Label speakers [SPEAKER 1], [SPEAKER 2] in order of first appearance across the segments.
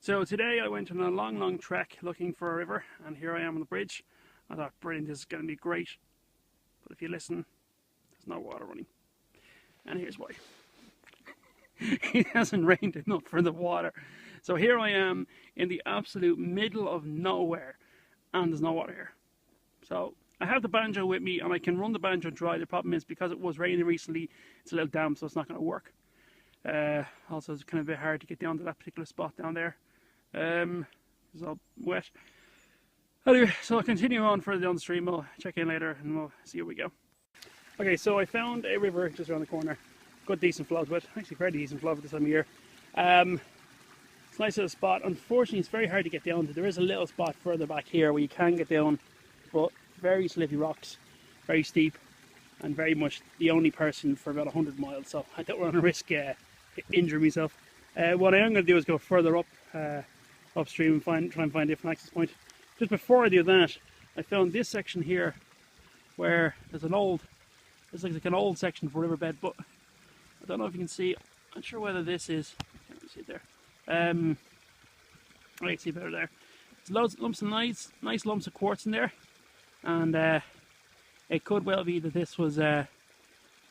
[SPEAKER 1] So today I went on a long trek looking for a river, and here I am on the bridge. I thought, brilliant, this is going to be great. But if you listen, there's no water running. And here's why. It hasn't rained enough for the water. So here I am in the absolute middle of nowhere, and there's no water here. So I have the banjo with me, and I can run the banjo dry. The problem is, because it was raining recently, it's a little damp, so it's not going to work. Also, it's kind of a bit hard to get down to that particular spot down there. It's all wet. Anyway, so I'll continue on further down the stream. We'll check in later and we'll see how we go. Okay, so I found a river just around the corner. Good decent flow to it. Actually very decent flow for this time of year. It's a nice little spot. Unfortunately, it's very hard to get down to. There is a little spot further back here where you can get down, but very slippery rocks, very steep, and very much the only person for about 100 miles. So I don't want to risk injuring myself. What I am going to do is go further up upstream and try and find a different access point. Just before I do that, I found this section here where there's an old, it's like an old section of a riverbed, but I don't know if you can see. I'm not sure whether this is. Can't really see it there. I can see better there. There's loads, lumps of nice lumps of quartz in there, and it could well be that this was the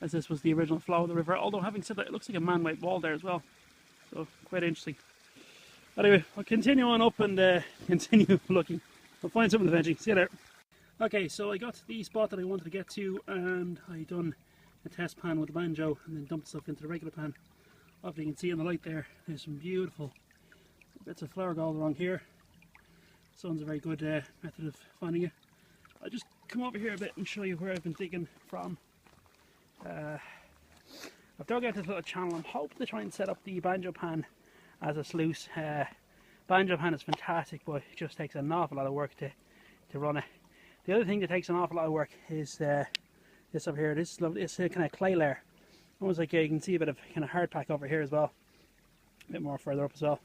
[SPEAKER 1] original flow of the river. Although, having said that, it looks like a man-made wall there as well. So quite interesting. Anyway, I'll continue on up and continue looking. I'll find something eventually. See you there. Okay, so I got to the spot that I wanted to get to, and I done a test pan with the banjo and then dumped stuff into the regular pan. Hopefully you can see on the light there, there's some beautiful bits of flower gold along here. Sun's a very good method of finding it. I'll just come over here a bit and show you where I've been digging from. I've dug out this little channel. I'm hoping to try and set up the banjo pan as a sluice. Banjo pan is fantastic, but it just takes an awful lot of work to run it. The other thing that takes an awful lot of work is this up here. This is lovely. It's a kind of clay layer. Almost like you can see a bit of kind of hard pack over here as well. A bit more further up as well.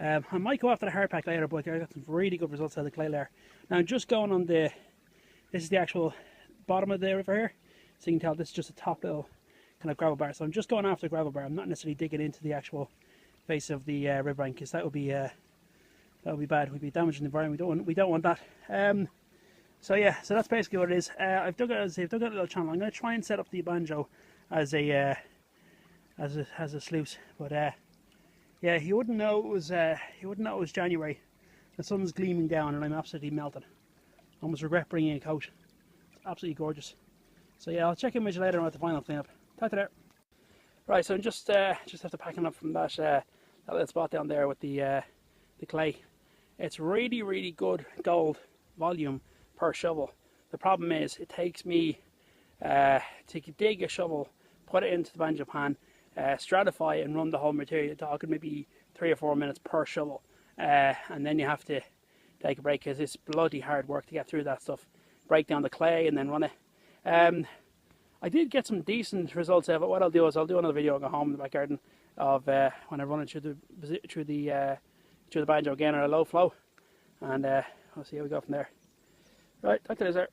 [SPEAKER 1] I might go after the hard pack later, but I got some really good results out of the clay layer. Now I'm just going on this is the actual bottom of the river here. So you can tell this is just a top little kind of gravel bar. So I'm just going after the gravel bar. I'm not necessarily digging into the actual face of the riverbank, because that would be bad. We'd be damaging the environment. We don't want that. So yeah, so that's basically what it is. I've dug out a little channel. I'm going to try and set up the banjo as a sluice, but yeah, you wouldn't know it was January. The sun's gleaming down and I'm absolutely melted. I almost regret bringing a coat. It's absolutely gorgeous. So yeah, I'll check in with you later on at the final cleanup. Talk to you there. Right, so I'm just after packing up from that little spot down there with the clay. It's really good gold volume per shovel. The problem is it takes me to dig a shovel, put it into the banjo pan, stratify it and run the whole material. You're talking maybe 3 or 4 minutes per shovel, and then you have to take a break because it's bloody hard work to get through that stuff. Break down the clay and then run it. I did get some decent results out of it. What I'll do is I'll do another video and go home in the back garden of when I run it through the banjo again at a low flow, and we'll see how we go from there. Right, talk to you later.